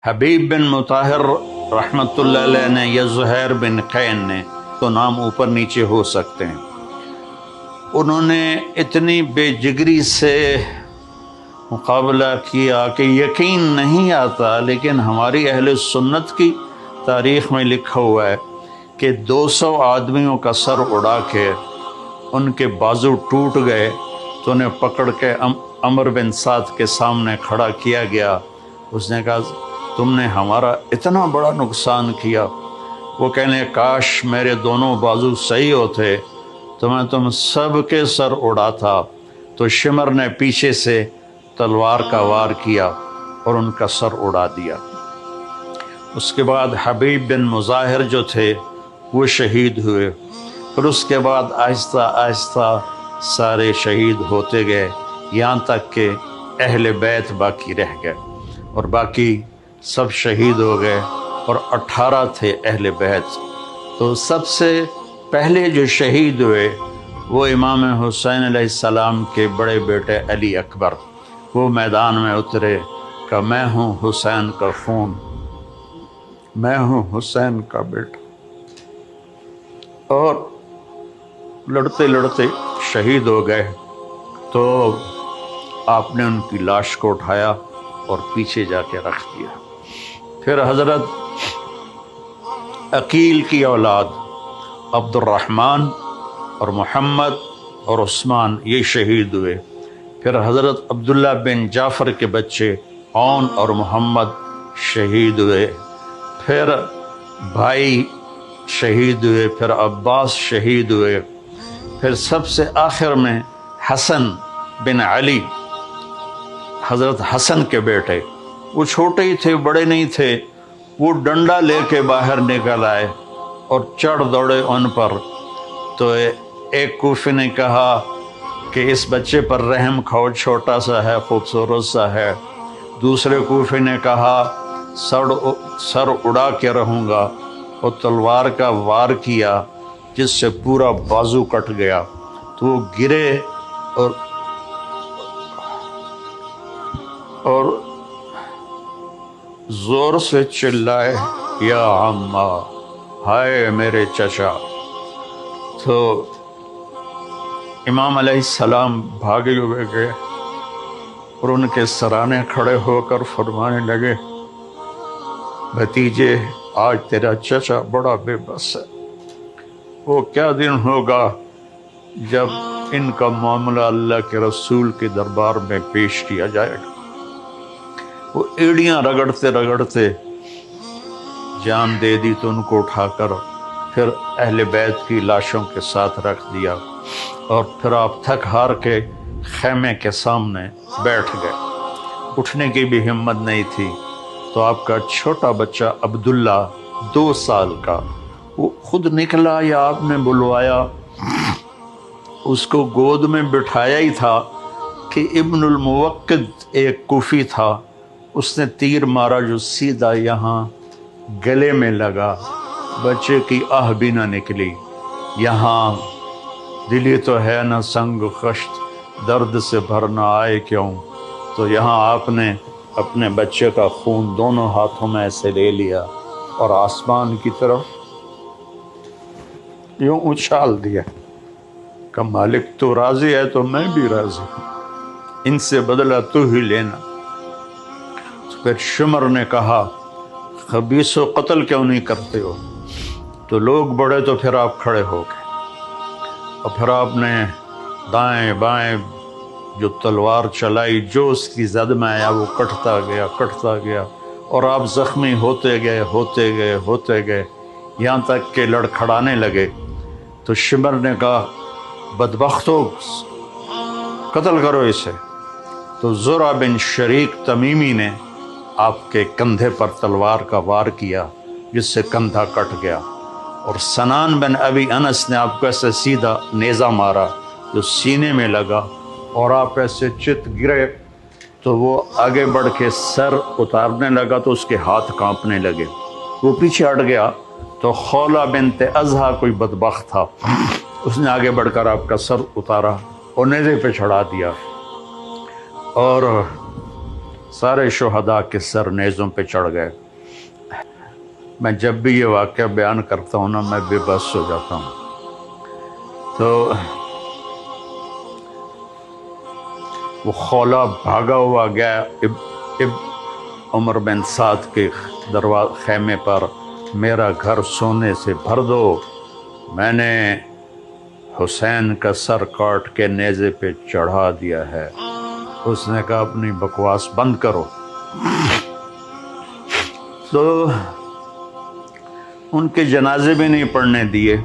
حبیب بن مطہر رحمۃ اللہ علیہ نے یا زہیر بن قین نے تو نام اوپر نیچے ہو سکتے ہیں، انہوں نے اتنی بے جگری سے مقابلہ کیا کہ یقین نہیں آتا، لیکن ہماری اہل سنت کی تاریخ میں لکھا ہوا ہے کہ 200 آدمیوں کا سر اڑا کے ان کے بازو ٹوٹ گئے تو انہیں پکڑ کے عمر بن سعد کے سامنے کھڑا کیا گیا۔ اس نے کہا تم نے ہمارا اتنا بڑا نقصان کیا۔ وہ کہنے کاش میرے دونوں بازو صحیح ہوتے تو میں تم سب کے سر اڑاتا۔ تو شمر نے پیچھے سے تلوار کا وار کیا اور ان کا سر اڑا دیا۔ اس کے بعد حبیب بن مظاہر جو تھے وہ شہید ہوئے۔ پھر اس کے بعد آہستہ آہستہ سارے شہید ہوتے گئے، یہاں تک کہ اہل بیت باقی رہ گئے، اور باقی سب شہید ہو گئے، اور 18 تھے اہل بیت۔ تو سب سے پہلے جو شہید ہوئے وہ امام حسین علیہ السلام کے بڑے بیٹے علی اکبر۔ وہ میدان میں اترے کہ میں ہوں حسین کا خون، میں ہوں حسین کا بیٹا، اور لڑتے لڑتے شہید ہو گئے۔ تو آپ نے ان کی لاش کو اٹھایا اور پیچھے جا کے رکھ دیا۔ پھر حضرت عقیل کی اولاد عبد الرحمن اور محمد اور عثمان یہ شہید ہوئے۔ پھر حضرت عبداللہ بن جعفر کے بچے عون اور محمد شہید ہوئے۔ پھر بھائی شہید ہوئے، پھر عباس شہید ہوئے۔ پھر سب سے آخر میں حسن بن علی، حضرت حسن کے بیٹے، وہ چھوٹے ہی تھے، بڑے نہیں تھے، وہ ڈنڈا لے کے باہر نکل آئے اور چڑھ دوڑے ان پر۔ تو ایک کوفی نے کہا کہ اس بچے پر رحم کھاؤ، چھوٹا سا ہے، خوبصورت سا ہے۔ دوسرے کوفی نے کہا سر اڑا کے رہوں گا، اور تلوار کا وار کیا جس سے پورا بازو کٹ گیا۔ تو وہ گرے اور زور سے چلائے یا عمّا، ہائے میرے چچا۔ تو امام علیہ السلام بھاگے ہوئے گئے اور ان کے سرانے کھڑے ہو کر فرمانے لگے بھتیجے، آج تیرا چچا بڑا بے بس ہے۔ وہ کیا دن ہوگا جب ان کا معاملہ اللہ کے رسول کے دربار میں پیش کیا جائے گا۔ وہ ایڑیاں رگڑتے رگڑتے جان دے دی، تو ان کو اٹھا کر پھر اہل بیت کی لاشوں کے ساتھ رکھ دیا، اور پھر آپ تھک ہار کے خیمے کے سامنے بیٹھ گئے۔ اٹھنے کی بھی ہمت نہیں تھی۔ تو آپ کا چھوٹا بچہ عبداللہ 2 سال کا، وہ خود نکلا یا آپ نے بلوایا؟ اس کو گود میں بٹھایا ہی تھا کہ ابن الموقد ایک کوفی تھا، اس نے تیر مارا جو سیدھا یہاں گلے میں لگا، بچے کی آہ بھی نہ نکلی۔ یہاں دلی تو ہے نہ سنگ خشت، درد سے بھرنا آئے کیوں؟ تو یہاں آپ نے اپنے بچے کا خون دونوں ہاتھوں میں ایسے لے لیا اور آسمان کی طرف یوں اچھال دیا کہ مالک تو راضی ہے تو میں بھی راضی ہوں، ان سے بدلہ تو ہی لینا۔ پھر شمر نے کہا خبیث و قتل کیوں نہیں کرتے ہو؟ تو لوگ بڑے تو پھر آپ کھڑے ہو گئے، اور پھر آپ نے دائیں بائیں جو تلوار چلائی، جو اس کی زد میں آیا وہ کٹتا گیا، اور آپ زخمی ہوتے گئے، یہاں تک کہ لڑکھڑانے لگے۔ تو شمر نے کہا بدبختو، قتل کرو اسے۔ تو زرع بن شریک تمیمی نے آپ کے کندھے پر تلوار کا وار کیا جس سے کندھا کٹ گیا، اور سنان بن ابی انس نے آپ کو ایسے سیدھا نیزہ مارا جو سینے میں لگا، اور آپ ایسے چت گرے۔ تو وہ آگے بڑھ کے سر اتارنے لگا تو اس کے ہاتھ کانپنے لگے، وہ پیچھے ہٹ گیا۔ تو خولہ بنت ازہا کوئی بدبخت تھا، اس نے آگے بڑھ کر آپ کا سر اتارا اور نیزے پہ چڑھا دیا، اور سارے شہداء کے سر نیزوں پہ چڑھ گئے۔ میں جب بھی یہ واقعہ بیان کرتا ہوں نا میں بے بس ہو جاتا ہوں۔ تو وہ خولا بھاگا ہوا گیا عمر بن سعد کے خیمے پر، میرا گھر سونے سے بھر دو، میں نے حسین کا سر کاٹ کے نیزے پہ چڑھا دیا ہے۔ اس نے کہا اپنی بکواس بند کرو۔ تو ان کے جنازے بھی نہیں پڑھنے دیے۔